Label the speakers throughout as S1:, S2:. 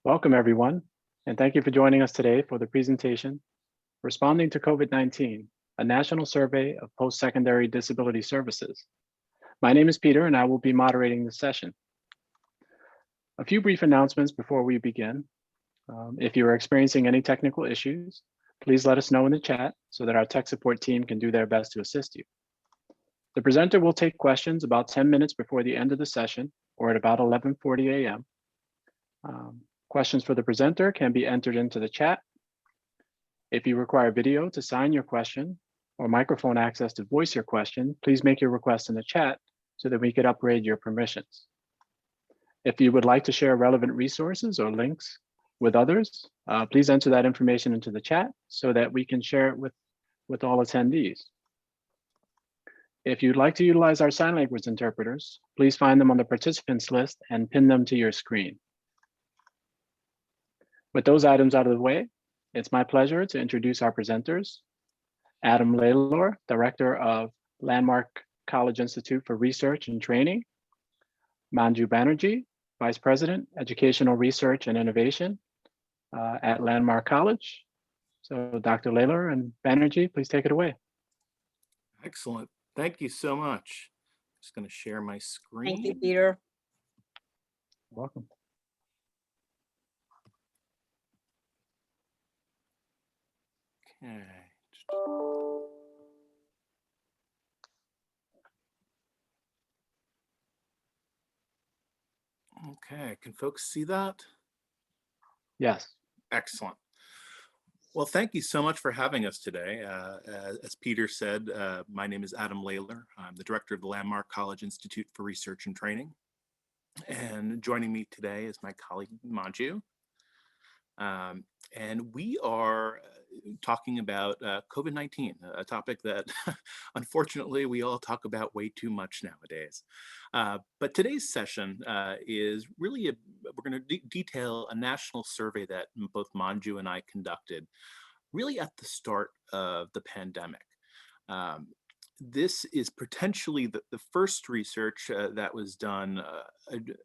S1: Welcome, everyone, and thank you for joining us today for the presentation, Responding to COVID-19, a national survey of post-secondary disability services. My name is Peter, and I will be moderating this session. A few brief announcements before we begin. If you are experiencing any technical issues, please let us know in the chat so that our tech support team can do their best to assist you. The presenter will take questions about 10 minutes before the end of the session, or at about 11:40 a.m. Questions for the presenter can be entered into the chat. If you require video to sign your question or microphone access to voice your question, please make your request in the chat so that we could upgrade your permissions. If you would like to share relevant resources or links with others, please enter that information into the chat so that we can share it with all attendees. If you'd like to utilize our sign language interpreters, please find them on the participants list and pin them to your screen. With those items out of the way, it's my pleasure to introduce our presenters. Adam Lalor, Director of Landmark College Institute for Research and Training. Manju Banerjee, Vice President, Educational Research and Innovation at Landmark College. So Dr. Lalor and Banerjee, please take it away.
S2: Excellent. Thank you so much. Just going to share my screen.
S3: Thank you, Peter.
S1: You're welcome.
S2: Okay. Okay, can folks see that?
S1: Yes.
S2: Excellent. Well, thank you so much for having us today. As Peter said, my name is Adam Lalor. I'm the director of the Landmark College Institute for Research and Training. And joining me today is my colleague, Manju. And we are talking about COVID-19, a topic that unfortunately we all talk about way too much nowadays. But today's session is really, we're going to detail a national survey that both Manju and I conducted really at the start of the pandemic. This is potentially the first research that was done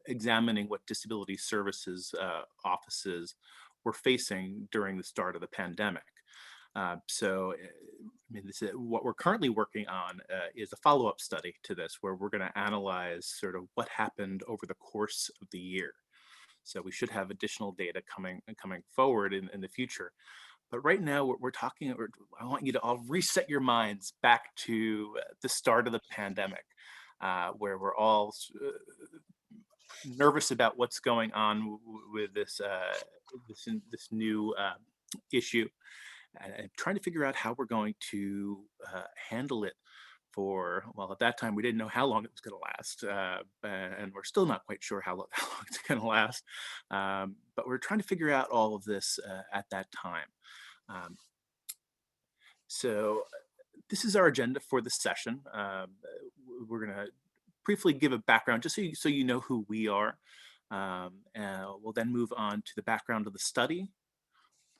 S2: examining what disability services offices were facing during the start of the pandemic. So, I mean, what we're currently working on is a follow-up study to this, where we're going to analyze sort of what happened over the course of the year. So we should have additional data coming forward in the future. But right now, we're talking. I want you to all reset your minds back to the start of the pandemic, where we're all nervous about what's going on with this new issue, and trying to figure out how we're going to handle it for, well, at that time we didn't know how long it was going to last, and we're still not quite sure how long it's going to last, but we're trying to figure out all of this at that time. So this is our agenda for the session. We're going to briefly give a background just so you know who we are. And we'll then move on to the background of the study.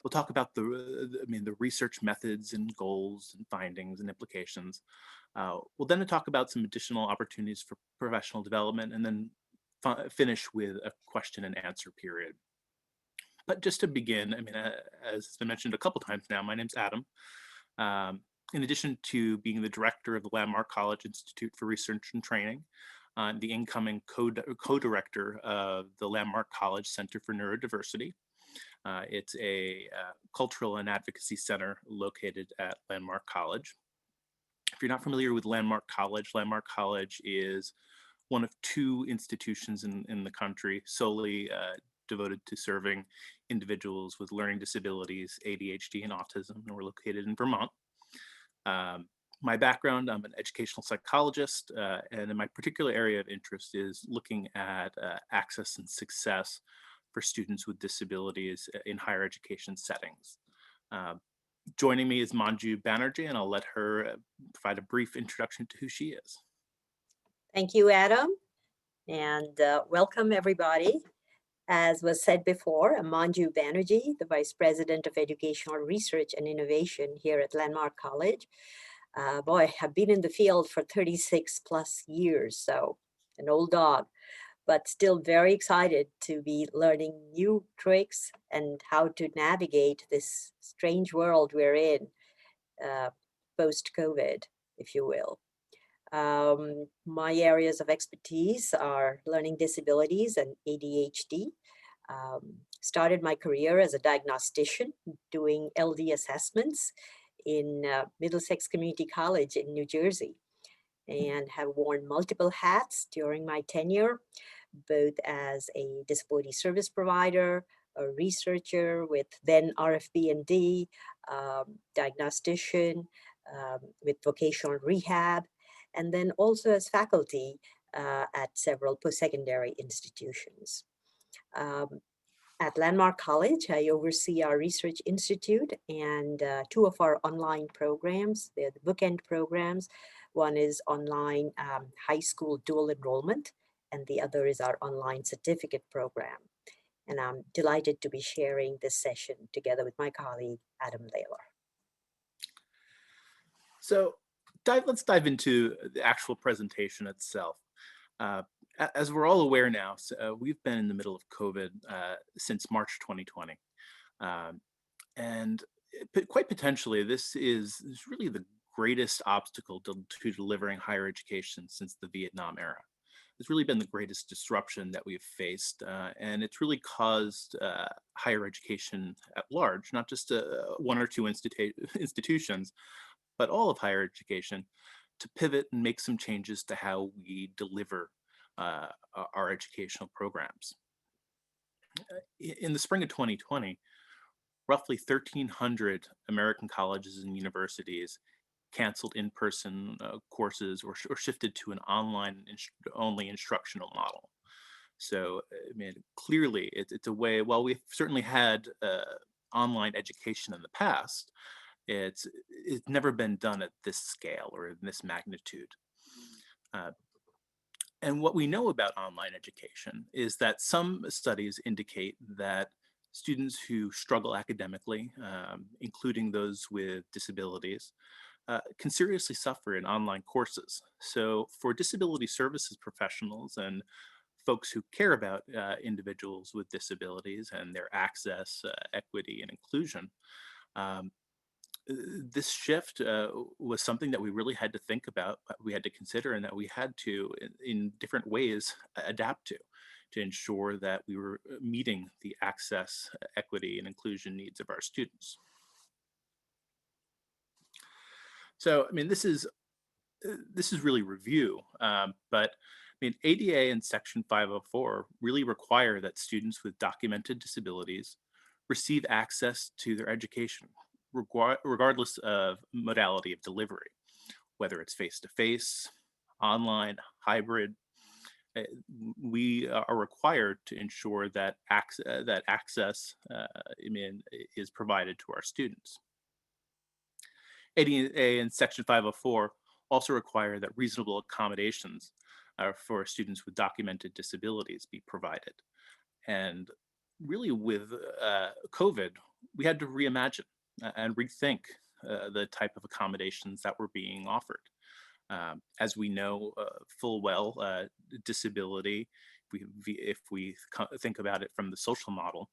S2: We'll talk about the research methods and goals and findings and implications. We'll then talk about some additional opportunities for professional development, and then finish with a question and answer period. But just to begin, I mean, as I mentioned a couple times now, my name's Adam. In addition to being the director of the Landmark College Institute for Research and Training, I'm the incoming co-director of the Landmark College Center for Neurodiversity. It's a cultural and advocacy center located at Landmark College. If you're not familiar with Landmark College is one of two institutions in the country solely devoted to serving individuals with learning disabilities, ADHD, and autism, and we're located in Vermont. My background, I'm an educational psychologist, and in my particular area of interest is looking at access and success for students with disabilities in higher education settings. Joining me is Manju Banerjee, and I'll let her provide a brief introduction to who she is.
S3: Thank you, Adam, and welcome everybody. As was said before, I'm Manju Banerjee, the Vice President of Educational Research and Innovation here at Landmark College. Boy, I've been in the field for 36 plus years, so an old dog, but still very excited to be learning new tricks and how to navigate this strange world we're in post-COVID, if you will. My areas of expertise are learning disabilities and ADHD. Started my career as a diagnostician doing LD assessments in Middlesex Community College in New Jersey, and have worn multiple hats during my tenure, both as a disability service provider, a researcher with then RFB&D, diagnostician with vocational rehab, and then also as faculty at several post-secondary institutions. At Landmark College, I oversee our research institute and two of our online programs. They're the bookend programs. One is online high school dual enrollment, and the other is our online certificate program. And I'm delighted to be sharing this session together with my colleague, Adam Lalor.
S2: So let's dive into the actual presentation itself. As we're all aware now, we've been in the middle of COVID since March 2020. And quite potentially, this is really the greatest obstacle to delivering higher education since the Vietnam era. It's really been the greatest disruption that we've faced, and it's really caused higher education at large, not just one or two institutions, but all of higher education, to pivot and make some changes to how we deliver our educational programs. In the spring of 2020, roughly 1,300 American colleges and universities canceled in-person courses or shifted to an online only instructional model. So, I mean, clearly it's a way, while we've certainly had online education in the past, it's never been done at this scale or in this magnitude. And what we know about online education is that some studies indicate that students who struggle academically, including those with disabilities, can seriously suffer in online courses. So for disability services professionals and folks who care about individuals with disabilities and their access, equity, and inclusion, this shift was something that we really had to think about, we had to consider, and that we had to, in different ways, adapt to ensure that we were meeting the access, equity, and inclusion needs of our students. So, I mean, this is really review, but I mean, ADA and Section 504 really require that students with documented disabilities receive access to their education, regardless of modality of delivery, whether it's face-to-face, online, hybrid. We are required to ensure that access is provided to our students. ADA and Section 504 also require that reasonable accommodations for students with documented disabilities be provided. And really with COVID, we had to reimagine and rethink the type of accommodations that were being offered. As we know full well, disability, if we think about it from the social model,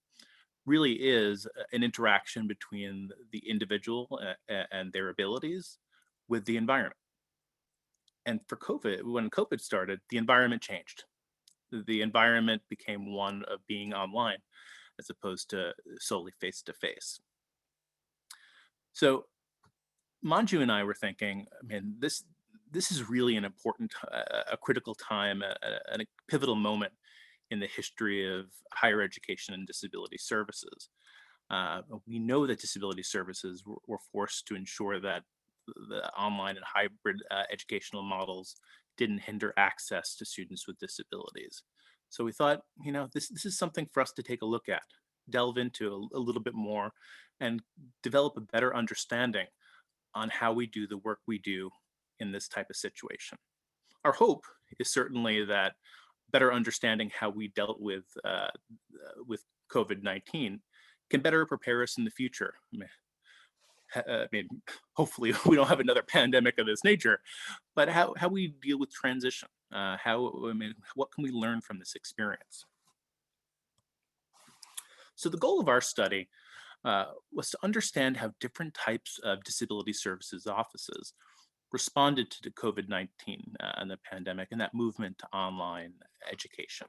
S2: really is an interaction between the individual and their abilities with the environment. And for COVID, when COVID started, the environment changed. The environment became one of being online as opposed to solely face-to-face. So Manju and I were thinking, I mean, this is really an important, a critical time, a pivotal moment in the history of higher education and disability services. We know that disability services were forced to ensure that the online and hybrid educational models didn't hinder access to students with disabilities. So we thought, you know, this is something for us to take a look at, delve into a little bit more, and develop a better understanding on how we do the work we do in this type of situation. Our hope is certainly that better understanding how we dealt with COVID-19 can better prepare us in the future. I mean, hopefully we don't have another pandemic of this nature, but how we deal with transition. What can we learn from this experience? So the goal of our study was to understand how different types of disability services offices responded to the COVID-19 and the pandemic and that movement to online education.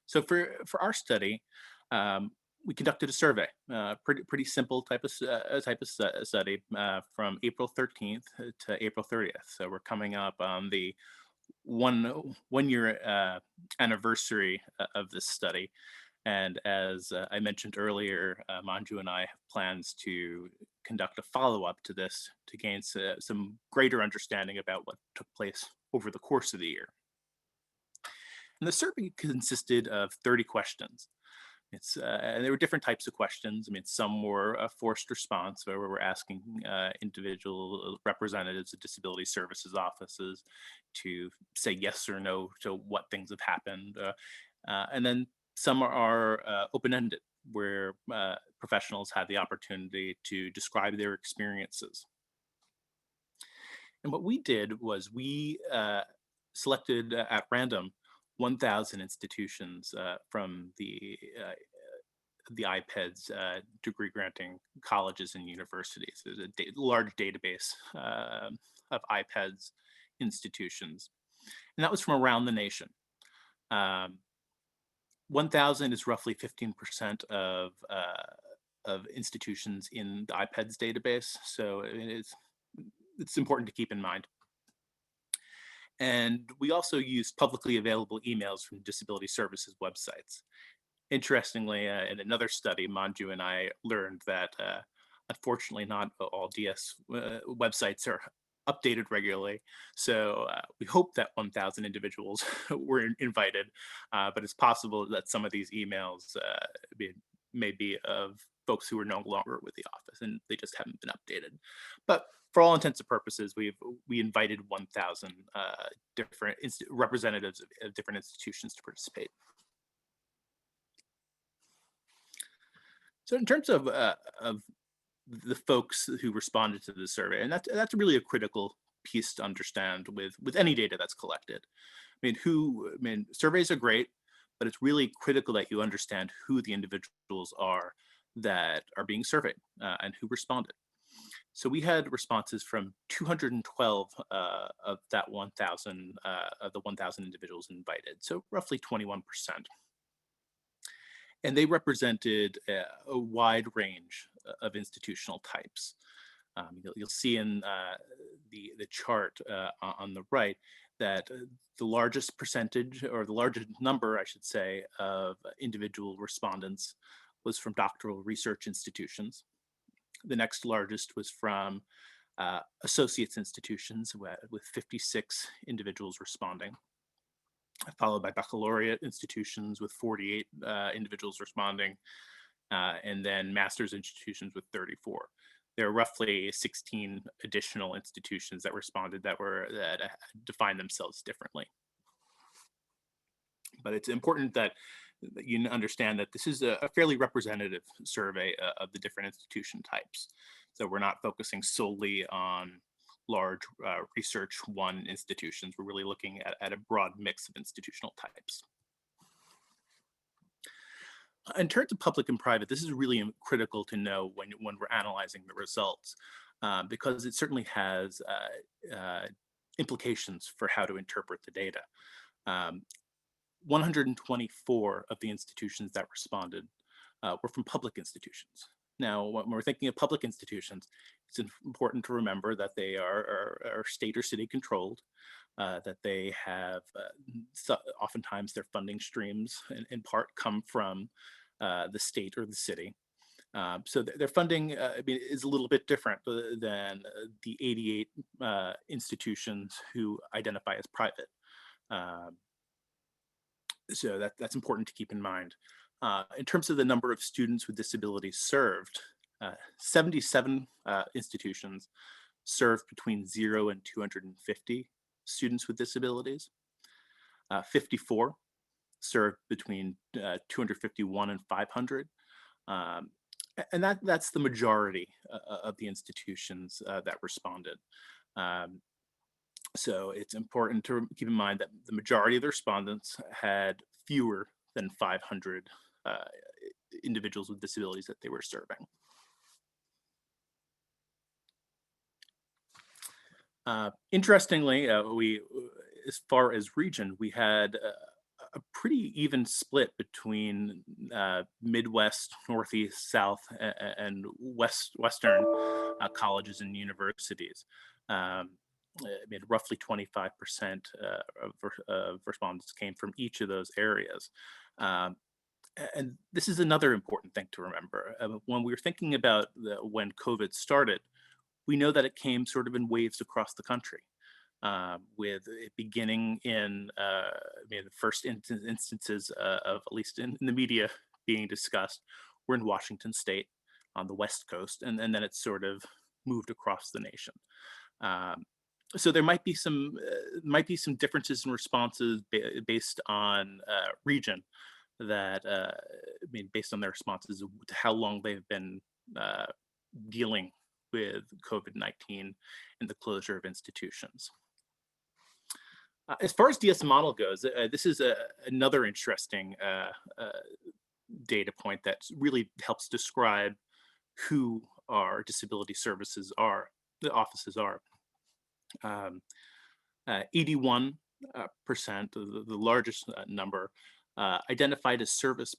S2: So for our study, we conducted a survey, pretty simple type of study from April 13th to April 30th. So we're coming up on the one year anniversary of this study. And as I mentioned earlier, Manju and I have plans to conduct a follow-up to this to gain some greater understanding about what took place over the course of the year. And the survey consisted of 30 questions. And there were different types of questions. I mean, some were a forced response, where we're asking individual representatives of disability services offices to say yes or no to what things have happened. And then some are open-ended, where professionals had the opportunity to describe their experiences. And what we did was we selected at random 1,000 institutions from the IPEDS degree granting colleges and universities. There's a large database of IPEDS institutions, and that was from around the nation. 1,000 is roughly 15% of institutions in the IPEDS database, so it's important to keep in mind. And we also used publicly available emails from disability services websites. Interestingly, in another study, Manju and I learned that unfortunately not all DS websites are updated regularly. So we hope that 1,000 individuals were invited, but it's possible that some of these emails may be of folks who are no longer with the office and they just haven't been updated. But for all intents and purposes, we invited 1,000 different representatives of different institutions to participate. So in terms of the folks who responded to the survey, and that's really a critical piece to understand with any data that's collected. I mean, surveys are great, but it's really critical that you understand who the individuals are that are being surveyed and who responded. So we had responses from 212 of that 1,000 of the 1,000 individuals invited, so roughly 21%. And they represented a wide range of institutional types. You'll see in the chart on the right that the largest percentage, or the largest number, I should say, of individual respondents was from doctoral research institutions. The next largest was from associates institutions with 56 individuals responding, followed by baccalaureate institutions with 48 individuals responding, and then master's institutions with 34. There are roughly 16 additional institutions that responded that defined themselves differently. But it's important that you understand that this is a fairly representative survey of the different institution types. So we're not focusing solely on large research one institutions. We're really looking at a broad mix of institutional types. In terms of public and private, this is really critical to know when we're analyzing the results, because it certainly has implications for how to interpret the data. 124 of the institutions that responded were from public institutions. Now, when we're thinking of public institutions, it's important to remember that they are state or city controlled, that they have, oftentimes their funding streams in part come from the state or the city. So their funding is a little bit different than the 88 institutions who identify as private. So that's important to keep in mind. In terms of the number of students with disabilities served, 77 institutions served between 0 and 250 students with disabilities. 54 served between 251 and 500. And that's the majority of the institutions that responded. So it's important to keep in mind that the majority of the respondents had fewer than 500 individuals with disabilities that they were serving. Interestingly, as far as region, we had a pretty even split between Midwest, Northeast, South, and Western colleges and universities. I mean, roughly 25% of respondents came from each of those areas. And this is another important thing to remember. When we were thinking about when COVID started, we know that it came sort of in waves across the country, with it beginning in the first instances of, at least in the media being discussed, were in Washington State on the West Coast, and then it sort of moved across the nation. So there might be some differences in responses based on region, that based on their responses to how long they've been dealing with COVID-19 and the closure of institutions. As far as DS model goes, this is another interesting data point that really helps describe who our disability services are, the offices are. 81%, the largest number, identified as service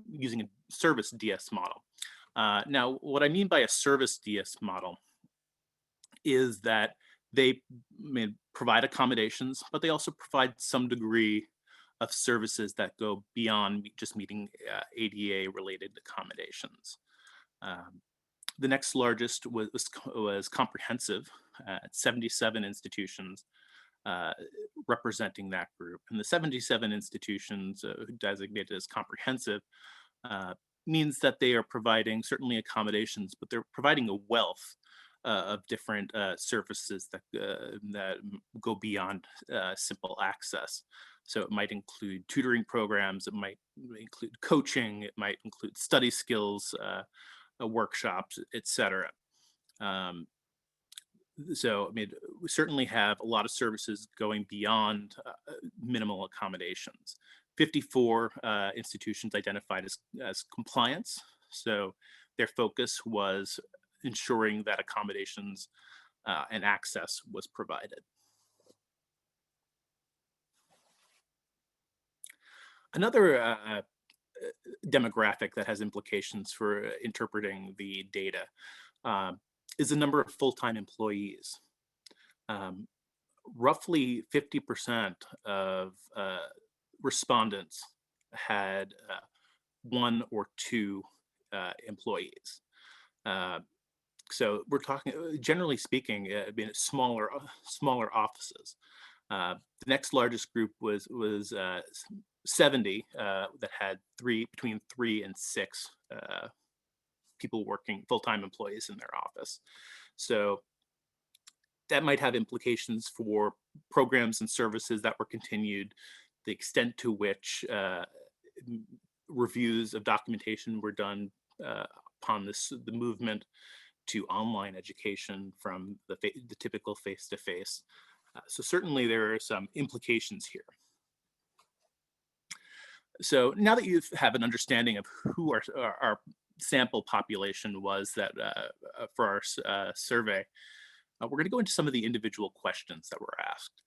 S2: using a service DS model. Now, what I mean by a service DS model is that they provide accommodations, but they also provide some degree of services that go beyond just meeting ADA-related accommodations. The next largest was comprehensive, at 77 institutions representing that group. And the 77 institutions designated as comprehensive means that they are providing certainly accommodations, but they're providing a wealth of different services that go beyond simple access. So it might include tutoring programs, it might include coaching, it might include study skills, workshops, etc. So, I mean, we certainly have a lot of services going beyond minimal accommodations. 54 institutions identified as compliance. So their focus was ensuring that accommodations and access was provided. Another demographic that has implications for interpreting the data is the number of full-time employees. Roughly 50% of respondents had one or two employees. So we're talking, generally speaking, smaller offices. The next largest group was 70 that had between 3 and 6 people working, full-time employees in their office. So that might have implications for programs and services that were continued, the extent to which reviews of documentation were done upon the movement to online education from the typical face-to-face. So certainly there are some implications here. So now that you have an understanding of who our sample population was that for our survey, we're going to go into some of the individual questions that were asked.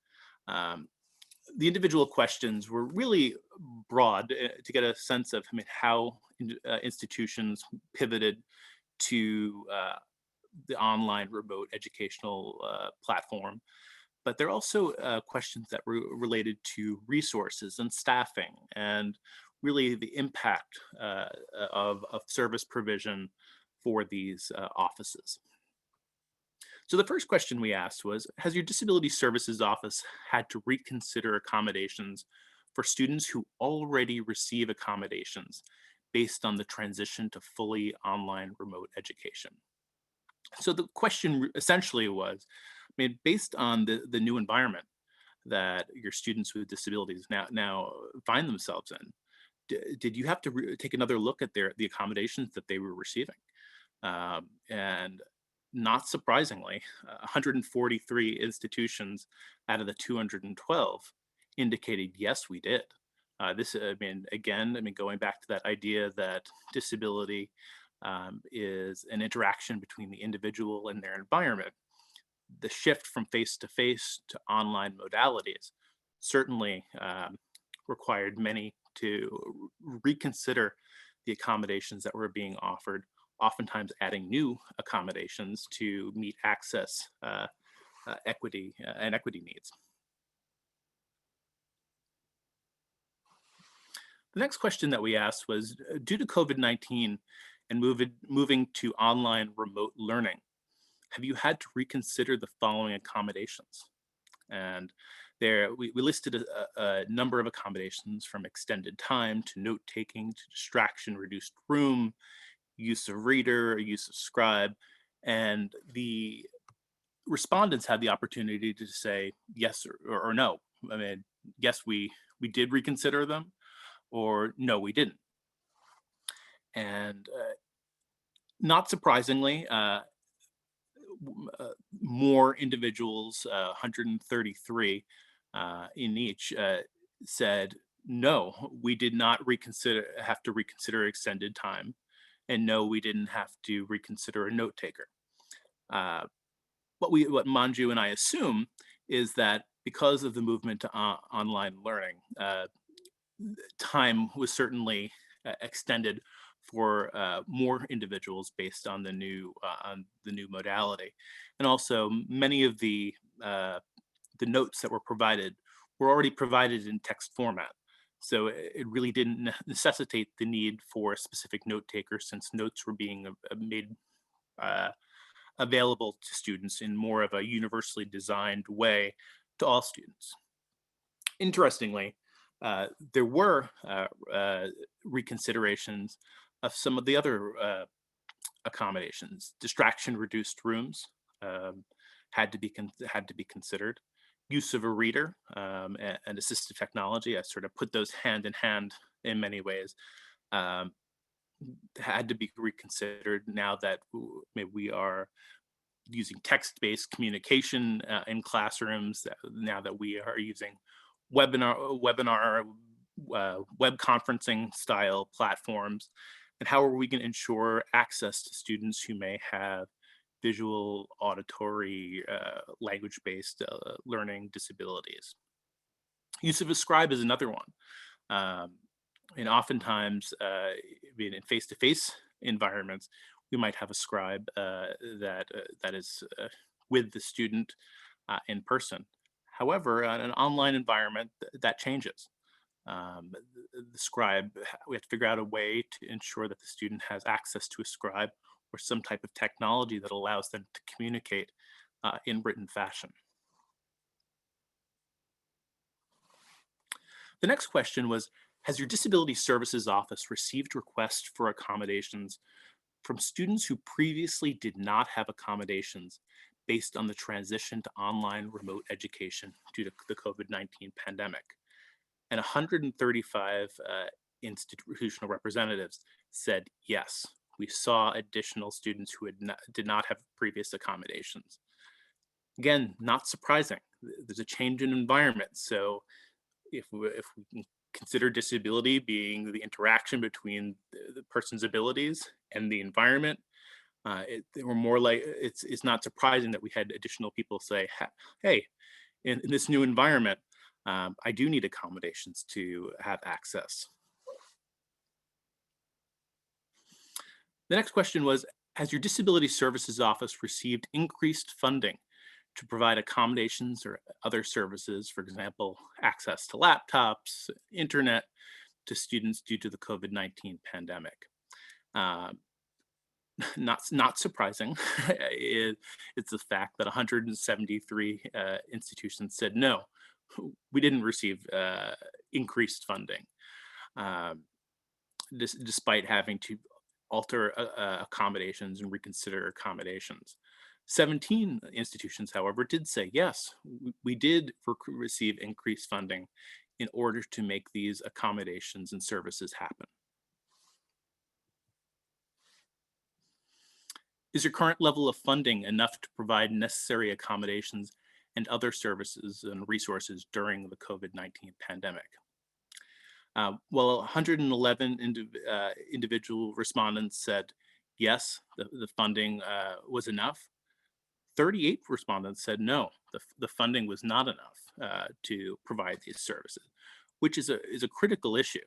S2: The individual questions were really broad to get a sense of how institutions pivoted to the online remote educational platform. But there are also questions that were related to resources and staffing, and really the impact of service provision for these offices. So the first question we asked was, has your Disability Services Office had to reconsider accommodations for students who already receive accommodations based on the transition to fully online remote education? So the question essentially was, I mean, based on the new environment that your students with disabilities now find themselves in, did you have to take another look at the accommodations that they were receiving? And not surprisingly, 143 institutions out of the 212 indicated yes, we did. I mean, again, I mean, going back to that idea that disability is an interaction between the individual and their environment. The shift from face to online modalities certainly required many to reconsider the accommodations that were being offered, oftentimes adding new accommodations to meet access equity and equity needs. The next question that we asked was, due to COVID-19 and moving to online remote learning, have you had to reconsider the following accommodations? And there we listed a number of accommodations, from extended time to note taking to distraction reduced room, use of reader, use of scribe. And the respondents had the opportunity to say yes or no. I mean, yes, we did reconsider them, or no, we didn't. And not surprisingly, more individuals, 133 in each, said no, we did not have to reconsider extended time, and no, we didn't have to reconsider a note taker. What Manju and I assume is that because of the movement to online learning, time was certainly extended for more individuals based on the new modality, and also many of the notes that were provided were already provided in text format. So it really didn't necessitate the need for a specific note taker, since notes were being made available to students in more of a universally designed way to all students. Interestingly, there were reconsiderations of some of the other accommodations. Distraction reduced rooms had to be considered. Use of a reader and assistive technology, I sort of put those hand in hand in many ways, had to be reconsidered now that we are using text-based communication in classrooms, now that we are using webinar web conferencing style platforms. And how are we going to ensure access to students who may have visual, auditory, language-based learning disabilities? Use of a scribe is another one. And oftentimes, in face-to-face environments, we might have a scribe that is with the student in person. However, in an online environment, that changes. The scribe, we have to figure out a way to ensure that the student has access to a scribe or some type of technology that allows them to communicate in written fashion. The next question was, has your Disability Services Office received requests for accommodations from students who previously did not have accommodations based on the transition to online remote education due to the COVID-19 pandemic? And 135 institutional representatives said yes. We saw additional students who did not have previous accommodations. Again, not surprising. There's a change in environment. So if we can consider disability being the interaction between the person's abilities and the environment, it's not surprising that we had additional people say, hey, in this new environment, I do need accommodations to have access. The next question was, has your Disability Services Office received increased funding to provide accommodations or other services, for example, access to laptops, internet, to students due to the COVID-19 pandemic? Not surprising. It's the fact that 173 institutions said no, we didn't receive despite having to alter accommodations and reconsider accommodations. 17 institutions, however, did say, yes, we did receive increased funding in order to make these accommodations and services happen. Is your current level of funding enough to provide necessary accommodations and other services and resources during the COVID-19 pandemic? Well, 111 individual respondents said yes, the funding was enough. 38 respondents said no, the funding was not enough to provide these services, which is a critical issue.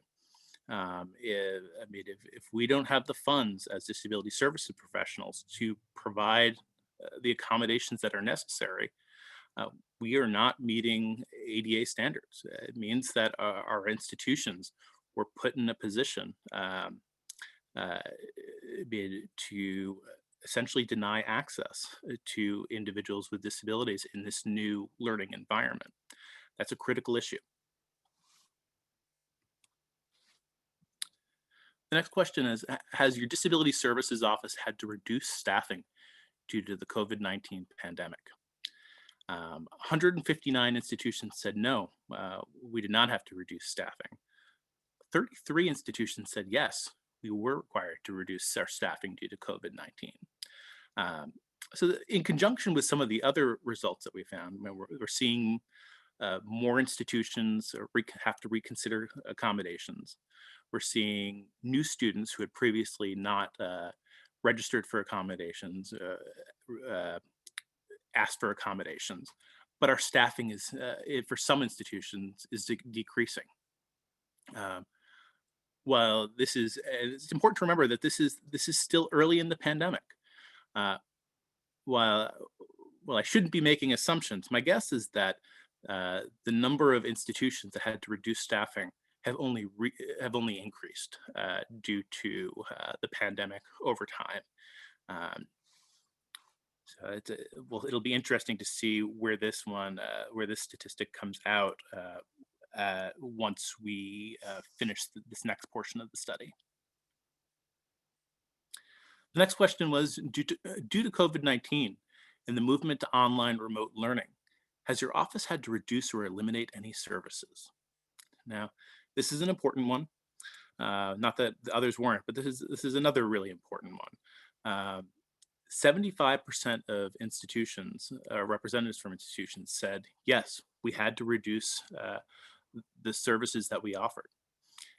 S2: If we don't have the funds as disability services professionals to provide the accommodations that are necessary, we are not meeting ADA standards. It means that our institutions were put in a position to essentially deny access to individuals with disabilities in this new learning environment. That's a critical issue. The next question is, has your disability services office had to reduce staffing due to the COVID-19 pandemic? 159 institutions said no, we did not have to reduce staffing. 33 institutions said yes, we were required to reduce our staffing due to COVID-19. So in conjunction with some of the other results that we found, we're seeing more institutions have to reconsider accommodations. We're seeing new students who had previously not registered for accommodations, asked for accommodations, but our staffing is, for some institutions, is decreasing. While it's important to remember that this is still early in the pandemic. While I shouldn't be making assumptions, my guess is that the number of institutions that had to reduce staffing have only increased due to the pandemic over time. So it'll be interesting to see where this statistic comes out once we finish this next portion of the study. The next question was, due to COVID-19 and the movement to online remote learning, has your office had to reduce or eliminate any services? Now, this is an important one. Not that the others weren't, but this is another really important one. 75% of institutions, representatives from institutions said, yes, we had to reduce the services that we offered.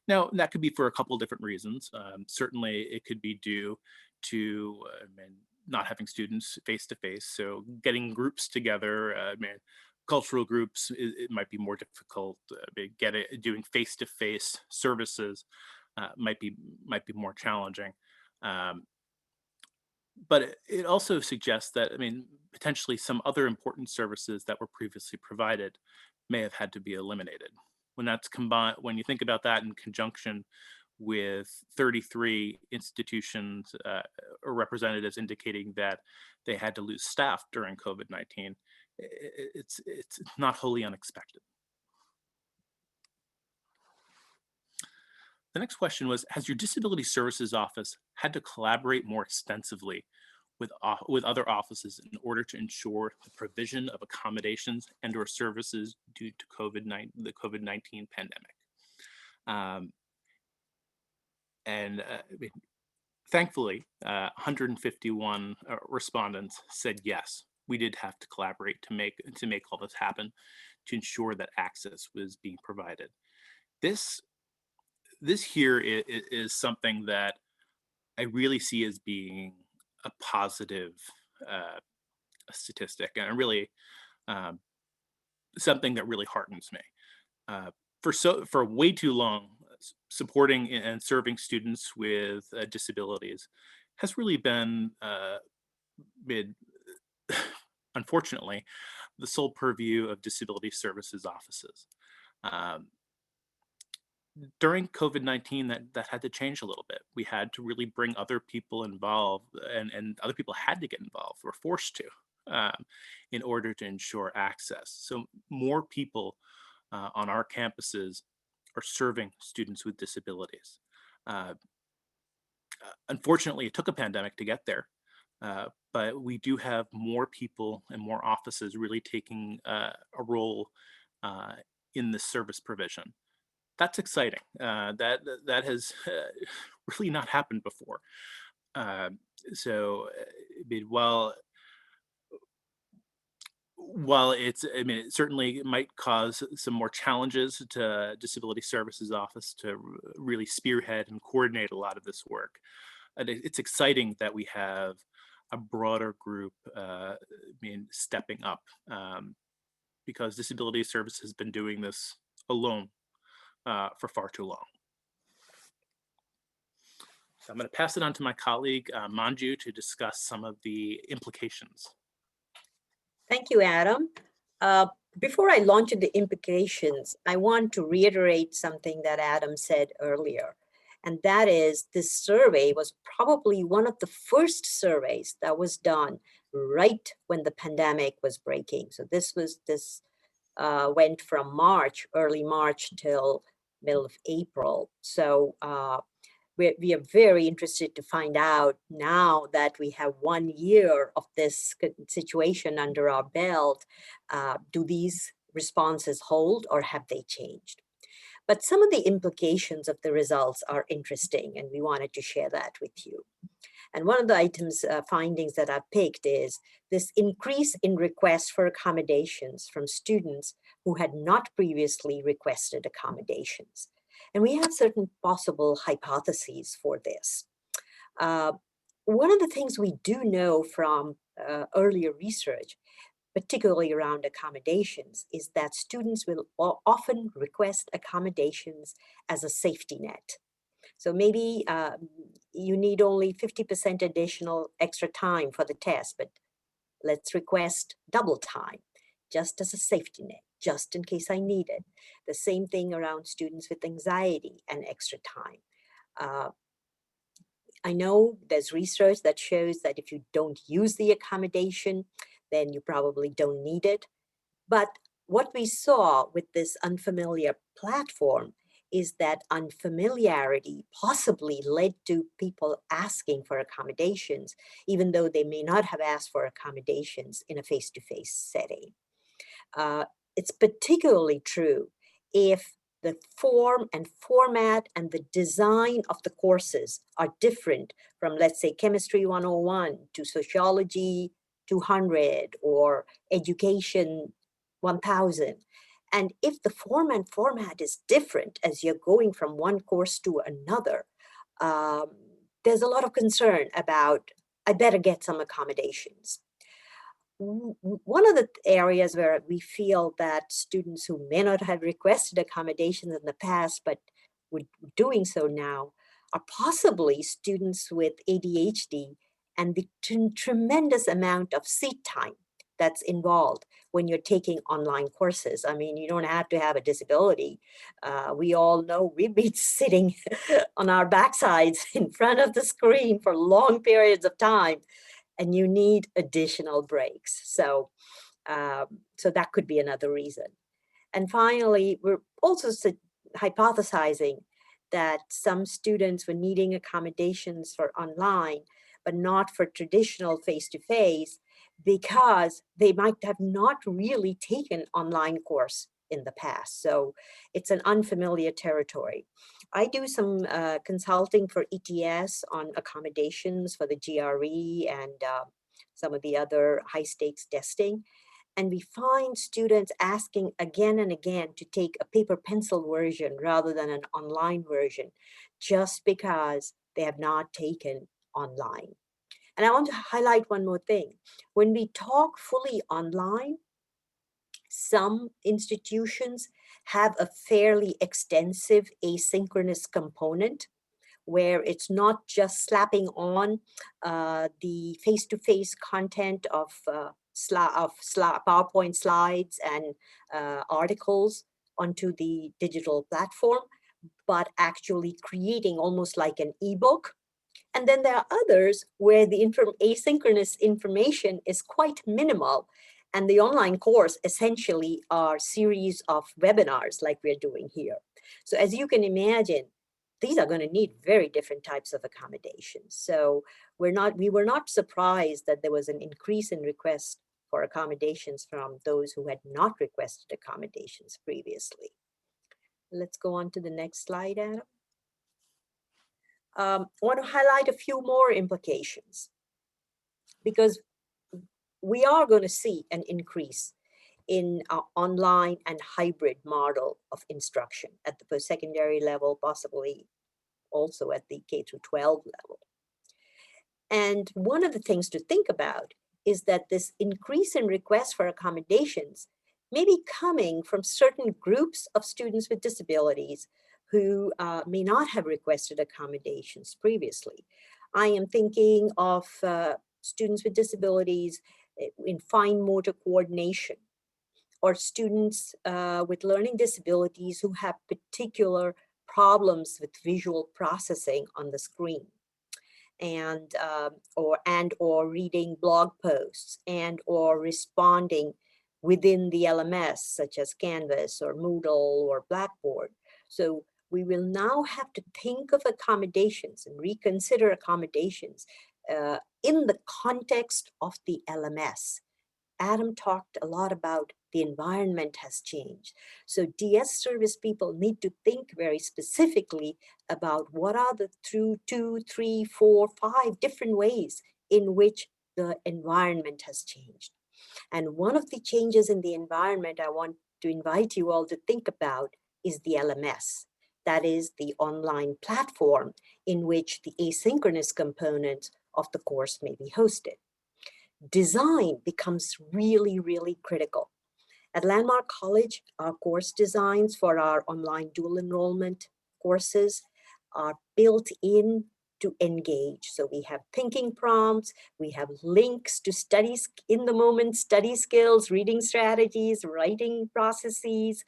S2: Now, that could be for a couple of different reasons. Certainly, it could be due to not having students face-to-face, so getting groups together, cultural groups, it might be more difficult. Doing face-to-face services might be more challenging. But it also suggests that, potentially some other important services that were previously provided may have had to be eliminated. When that's combined, when you think about that in conjunction with 33 institutions or representatives indicating that they had to lose staff during COVID-19, it's not wholly unexpected. The next question was, has your disability services office had to collaborate more extensively with other offices in order to ensure the provision of accommodations and/or services due to the COVID-19 pandemic? Thankfully, 151 respondents said yes, we did have to collaborate to make all this happen, to ensure that access was being provided. This here is something that I really see as being a positive statistic, and really something that really heartens me. For way too long, supporting and serving students with disabilities has really been, unfortunately, the sole purview of disability services offices. During COVID-19, that had to change a little bit. We had to really bring other people involved, and other people had to get involved, were forced to, in order to ensure access. So more people on our campuses are serving students with disabilities. Unfortunately, it took a pandemic to get there, but we do have more people and more offices really taking a role in the service provision. That's exciting. That has really not happened before. I mean, while I mean, it certainly might cause some more challenges to Disability Services Office to really spearhead and coordinate a lot of this work. And it's exciting that we have a broader group, I mean, stepping up, because Disability Services has been doing this alone for far too long. So I'm going to pass it on to my colleague, Manju, to discuss some of the implications.
S3: Thank you, Adam. Before I launch into the implications, I want to reiterate something that Adam said earlier. And that is, this survey was probably one of the first surveys that was done right when the pandemic was breaking. So this went from March, early March, till middle of April. So we are very interested to find out, now that we have 1 year of this situation under our belt, do these responses hold or have they changed? But some of the implications of the results are interesting, and we wanted to share that with you. And one of the findings that I picked is this increase in requests for accommodations from students who had not previously requested accommodations. And we have certain possible hypotheses for this. One of the things we do know from earlier research, particularly around accommodations, is that students will often request accommodations as a safety net. So maybe you need only 50% additional extra time for the test, but let's request double time, just as a safety net, just in case I need it. The same thing around students with anxiety and extra time. I know there's research that shows that if you don't use the accommodation, then you probably don't need it. But what we saw with this unfamiliar platform is that unfamiliarity possibly led to people asking for accommodations, even though they may not have asked for accommodations in a face-to-face setting. It's particularly true if the form and format and the design of the courses are different from, let's say, Chemistry 101 to Sociology 200 or Education 1000. And if the form and format is different as you're going from one course to another, there's a lot of concern about, I better get some accommodations. One of the areas where we feel that students who may not have requested accommodations in the past, but would doing so now, are possibly students with ADHD and the tremendous amount of seat time that's involved when you're taking online courses. I mean, you don't have to have a disability. We all know we've been sitting on our backsides in front of the screen for long periods of time, and you need additional breaks. So that could be another reason. And finally, we're also hypothesizing that some students were needing accommodations for online, but not for traditional face-to-face, because they might have not really taken online course in the past. So it's an unfamiliar territory. I do some consulting for ETS on accommodations for the GRE and some of the other high stakes testing. And we find students asking again and again to take a paper pencil version rather than an online version, just because they have not taken online. And I want to highlight one more thing. When we talk fully online, some institutions have a fairly extensive asynchronous component where it's not just slapping on the face-to-face content of PowerPoint slides and articles onto the digital platform, but actually creating almost like an ebook. And then there are others where the asynchronous information is quite minimal. And the online course essentially are series of webinars like we're doing here. So as you can imagine, these are going to need very different types of accommodations. So we were not surprised that there was an increase in requests for accommodations from those who had not requested accommodations previously. Let's go on to the next slide, Adam. I want to highlight a few more implications, because we are going to see an increase in our online and hybrid model of instruction at the post-secondary level, possibly also at the K-12 level. And one of the things to think about is that this increase in requests for accommodations may be coming from certain groups of students with disabilities who may not have requested accommodations previously. I am thinking of students with disabilities in fine motor coordination, or students with learning disabilities who have particular problems with visual processing on the screen, and or reading blog posts, and or responding within the LMS, such as Canvas or Moodle or Blackboard. So we will now have to think of accommodations and reconsider accommodations in the context of the LMS. Adam talked a lot about the environment has changed. So DS service people need to think very specifically about what are the 2, 3, 4, 5 different ways in which the environment has changed. And one of the changes in the environment I want to invite you all to think about is the LMS. That is the online platform in which the asynchronous components of the course may be hosted. Design becomes really, really critical. At Landmark College, our course designs for our online dual enrollment courses are built in to engage. So we have thinking prompts, we have links to studies in the moment, study skills, reading strategies, writing processes,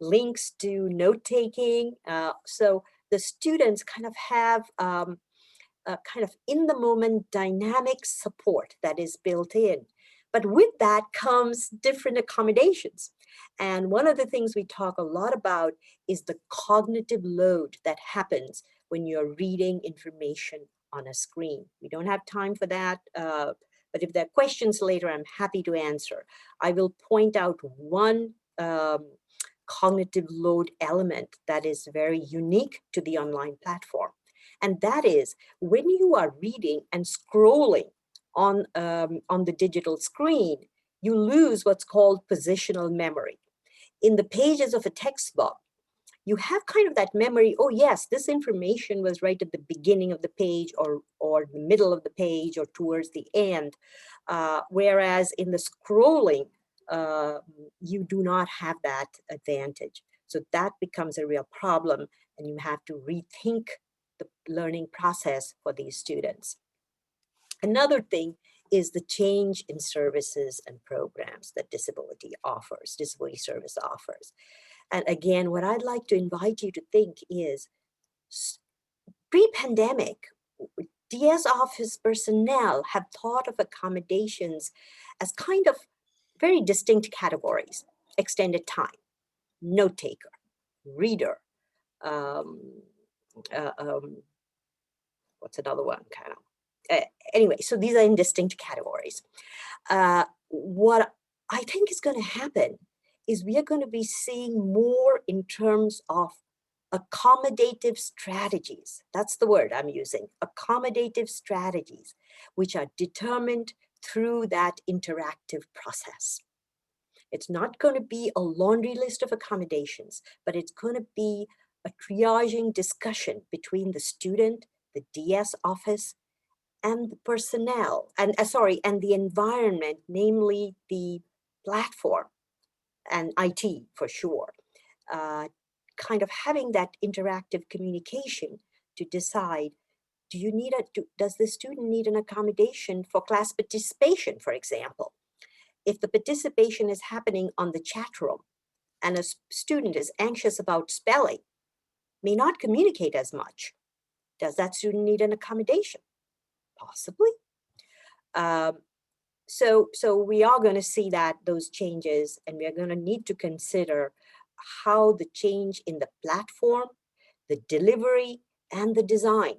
S3: links to note-taking. So the students kind of have kind of in the moment dynamic support that is built in. But with that comes different accommodations. And one of the things we talk a lot about is the cognitive load that happens when you're reading information on a screen. We don't have time for that, but if there are questions later, I'm happy to answer. I will point out one cognitive load element that is very unique to the online platform. And that is when you are reading and scrolling on the digital screen, you lose what's called positional memory. In the pages of a textbook, you have kind of that memory, oh yes, this information was right at the beginning of the page or the middle of the page or towards the end. Whereas in the scrolling, you do not have that advantage. So that becomes a real problem, and you have to rethink the learning process for these students. Another thing is the change in services and programs that disability service offers. And again, what I'd like to invite you to think is, pre-pandemic, DS office personnel have thought of accommodations as kind of very distinct categories: extended time, note taker, reader, what's another one, kind of. Anyway, so these are in distinct categories. What I think is going to happen is we are going to be seeing more in terms of accommodative strategies. That's the word I'm using, accommodative strategies, which are determined through that interactive process. It's not going to be a laundry list of accommodations, but it's going to be a triaging discussion between the student, the DS office, and the personnel, and the environment, namely the platform and IT for sure. Kind of having that interactive communication to decide, does the student need an accommodation for class participation, for example? If the participation is happening on the chat room and a student is anxious about spelling, may not communicate as much, does that student need an accommodation? Possibly. So we are going to see those changes, and we are going to need to consider how the change in the platform, the delivery and the design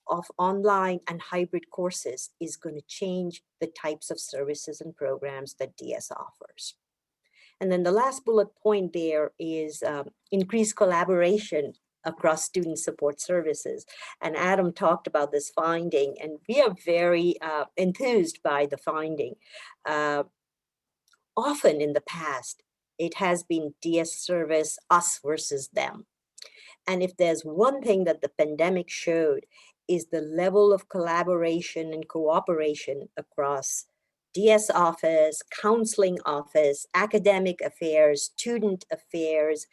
S3: of online and hybrid courses is going to change the types of services and programs that DS offers. And then the last bullet point there is increased collaboration across student support services. And Adam talked about this finding, and we are very enthused by the finding. Often in the past, it has been DS service, us versus them. And if there's one thing that the pandemic showed, is the level of collaboration and cooperation across DS office, counseling office, academic affairs, student affairs,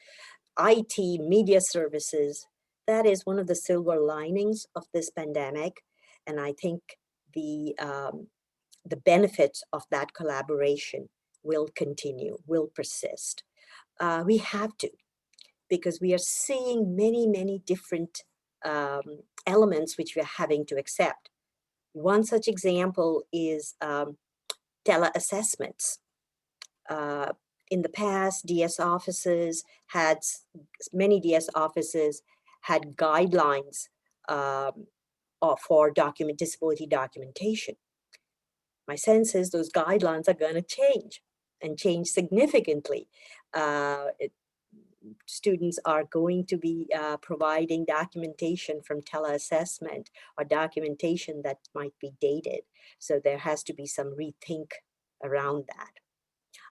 S3: IT, media services. That is one of the silver linings of this pandemic. And I think the benefits of that collaboration will continue, will persist. We have to, because we are seeing many, many different elements which we are having to accept. One such example is teleassessments. In the past, DS offices had, many DS offices had guidelines for disability documentation. My sense is those guidelines are going to change and change significantly. Students are going to be providing documentation from teleassessment or documentation that might be dated. So there has to be some rethink around that.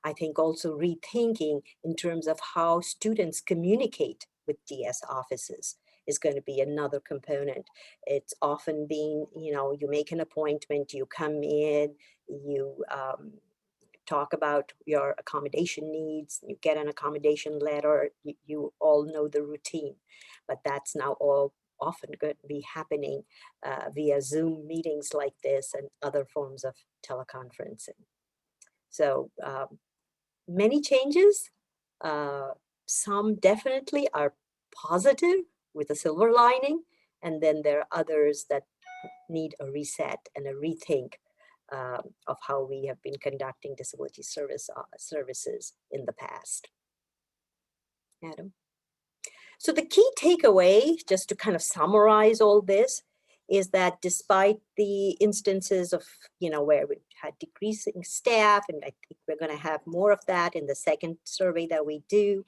S3: I think also rethinking in terms of how students communicate with DS offices is going to be another component. It's often been, you make an appointment, you come in, you talk about your accommodation needs, you get an accommodation letter, you all know the routine, but that's now all often going to be happening via Zoom meetings like this and other forms of teleconferencing. So many changes, some definitely are positive with a silver lining, and then there are others that need a reset and a rethink of how we have been conducting disability services in the past. Adam? So the key takeaway, just to kind of summarize all this, is that despite the instances of, where we had decreasing staff, and I think we're going to have more of that in the second survey that we do,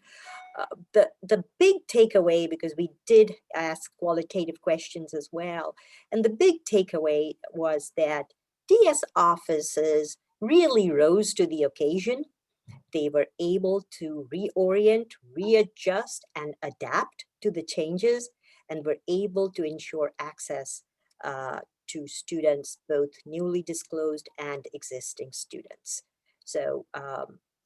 S3: the big takeaway, because we did ask qualitative questions as well, and the big takeaway was that DS offices really rose to the occasion. They were able to reorient, readjust, and adapt to the changes, and were able to ensure access to students, both newly disclosed and existing students. So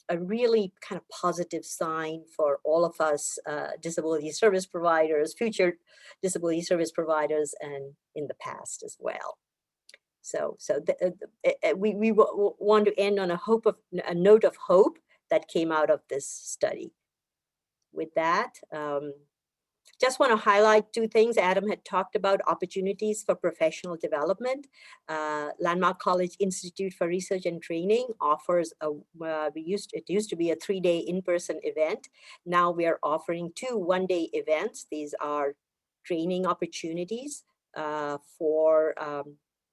S3: a really kind of positive sign for all of us disability service providers, future disability service providers, and in the past as well. So we want to end on a note of hope that came out of this study. With that, just want to highlight two things. Adam had talked about opportunities for professional development. Landmark College Institute for Research and Training offers it used to be a 3-day in-person event. Now we are offering 2 one-day events. These are training opportunities for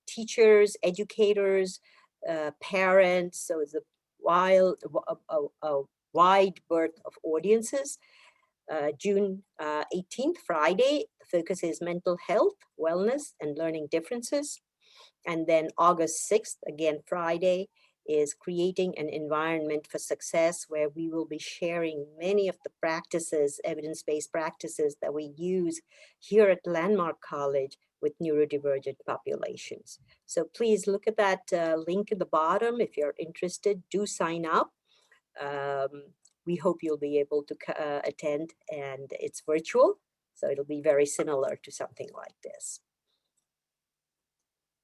S3: teachers, educators, parents. So it's a wide berth of audiences. June 18th, Friday, the focus is mental health, wellness, and learning differences. And then August 6th, again, Friday, is creating an environment for success, where we will be sharing many of the practices, evidence-based practices that we use here at Landmark College with neurodivergent populations. So please look at that link at the bottom. If you're interested, do sign up. We hope you'll be able to attend, and it's virtual, so it'll be very similar to something like this.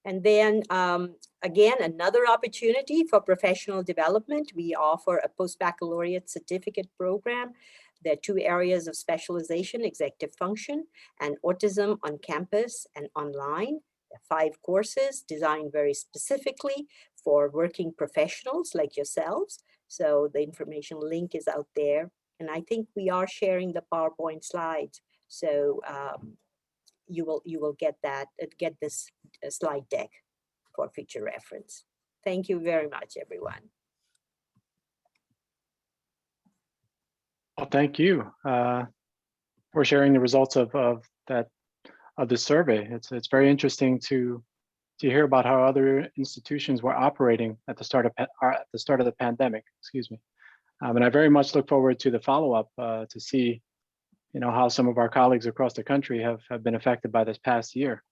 S3: And then again, another opportunity for professional development. We offer a post-baccalaureate certificate program. There are 2 areas of specialization: executive function and autism on campus and online. There are 5 courses designed very specifically for working professionals like yourselves. So the information link is out there. And I think we are sharing the PowerPoint slides. So you will get that, get this slide deck for future reference. Thank you very much, everyone.
S1: Well, thank you for sharing the results of this survey. It's very interesting to hear about how other institutions were operating at the start of the pandemic. Excuse me, and I very much look forward to the follow-up to see, how some of our colleagues across the country have been affected by this past year.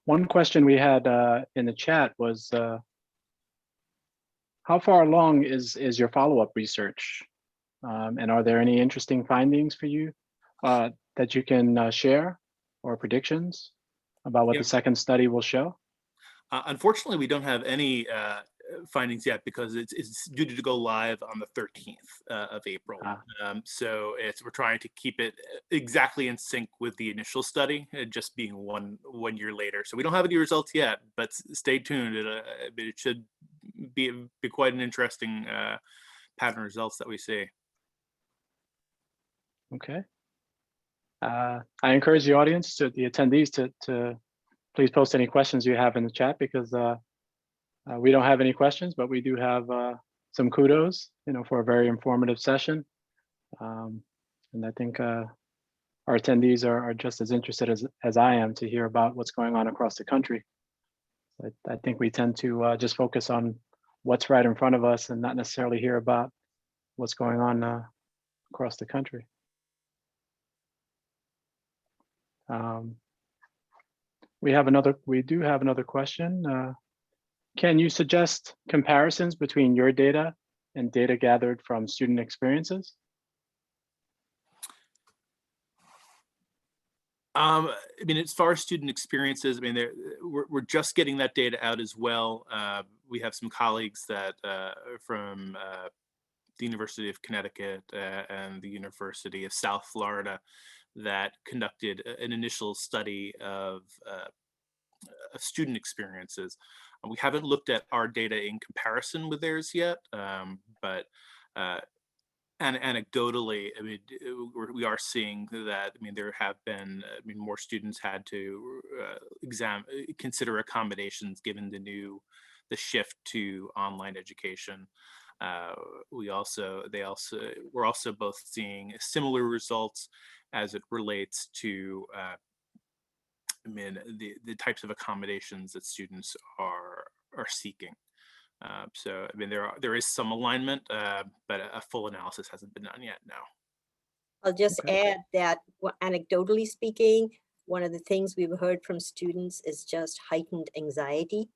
S1: One question we had in the chat was, how far along is your follow-up research? And are there any interesting findings for you that you can share, or predictions about what the second study will show?
S2: Unfortunately, we don't have any findings yet because it's due to go live on the 13th of April. So we're trying to keep it exactly in sync with the initial study, just being one year later. So we don't have any results yet, but stay tuned. It should be quite an interesting pattern of results that we see.
S1: Okay. I encourage the audience, the attendees, to please post any questions you have in the chat, because we don't have any questions, but we do have some kudos, for a very informative session. And I think our attendees are just as interested as I am to hear about what's going on across the country. I think we tend to just focus on what's right in front of us and not necessarily hear about what's going on across the country. We do have another question. Can you suggest comparisons between your data and data gathered from student experiences?
S2: I mean, as far as student experiences, I mean, we're just getting that data out as well. We have some colleagues that from the University of Connecticut and the University of South Florida that conducted an initial study of student experiences. We haven't looked at our data in comparison with theirs yet, but and anecdotally, I mean, we are seeing that. I mean, there have been, more students had to consider accommodations given the shift to online education. We're also both seeing similar results as it relates to the types of accommodations that students are seeking. So I mean, there is some alignment, but a full analysis hasn't been done yet. No.
S3: I'll just add that, anecdotally speaking, one of the things we've heard from students is just heightened anxiety.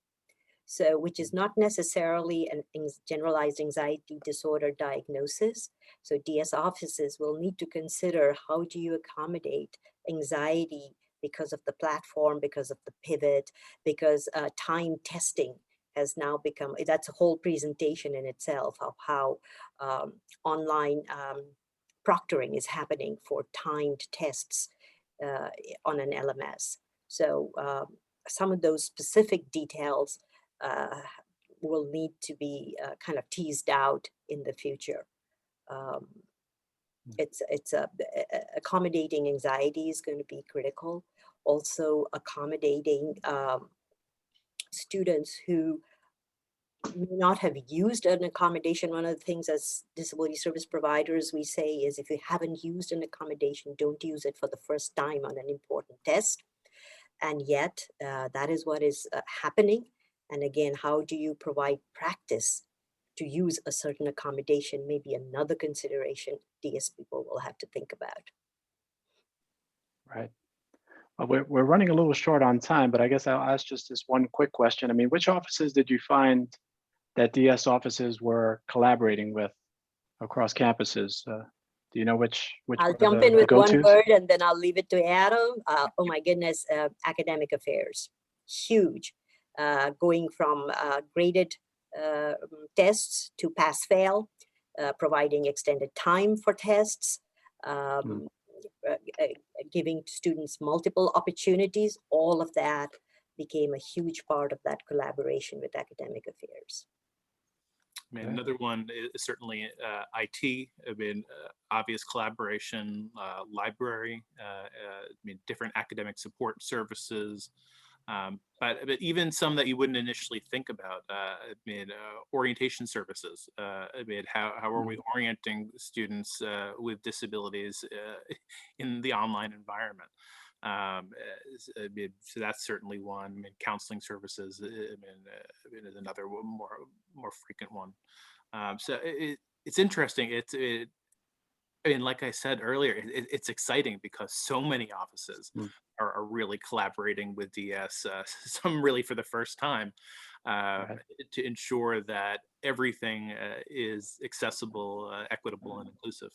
S3: So, which is not necessarily a generalized anxiety disorder diagnosis. So DS offices will need to consider, how do you accommodate anxiety because of the platform, because of the pivot, because time testing has now become, that's a whole presentation in itself of how online proctoring is happening for timed tests on an LMS. So some of those specific details will need to be kind of teased out in the future. Accommodating anxiety is going to be critical. Also accommodating students who may not have used an accommodation. One of the things as disability service providers we say is, if you haven't used an accommodation, don't use it for the first time on an important test. And yet that is what is happening. And again, how do you provide practice to use a certain accommodation? Maybe another consideration DS people will have to think about.
S1: Right. Well, we're running a little short on time, but I guess I'll ask just this one quick question. I mean, which offices did you find that DS offices were collaborating with across campuses? Do you know which
S3: I'll jump in with one word and then I'll leave it to Adam. Oh my goodness, academic affairs, huge. Going from graded tests to pass-fail, providing extended time for tests, giving students multiple opportunities. All of that became a huge part of that collaboration with academic affairs.
S2: I mean,
S1: Yeah.
S2: another one is certainly IT. I mean, obvious collaboration, library, I mean, different academic support services, but even some that you wouldn't initially think about. I mean, orientation services. I mean, how are we orienting students with disabilities in the online environment? I mean, so that's certainly one. I mean, counseling services. I mean, is another more frequent one. So it's interesting. I mean, like I said earlier, it's exciting because so many offices
S1: Mm.
S2: are really collaborating with DS, some really for the first time,
S1: Right.
S2: to ensure that everything is accessible, equitable, and inclusive.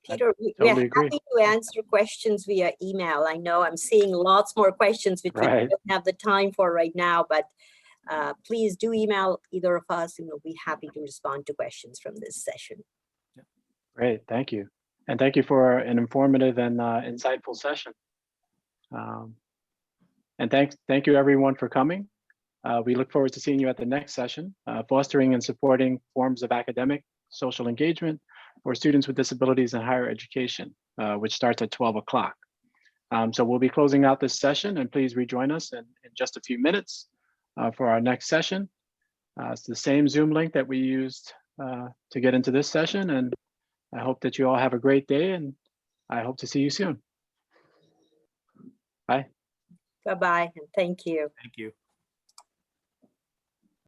S3: Peter, we are
S1: Totally agree.
S3: happy to answer questions via email. I know I'm seeing lots more questions which we
S1: Right.
S3: don't have the time for right now, but please do email either of us and we'll be happy to respond to questions from this session.
S1: Great, thank you. And thank you for an informative and insightful session. And thank you everyone for coming. We look forward to seeing you at the next session, fostering and supporting forms of academic, social engagement for students with disabilities in higher education, which starts at 12 o'clock. So we'll be closing out this session, and please rejoin us in just a few minutes for our next session. It's the same Zoom link that we used to get into this session, and I hope that you all have a great day, and I hope to see you soon. Bye.
S3: Bye-bye and thank you.
S2: Thank you.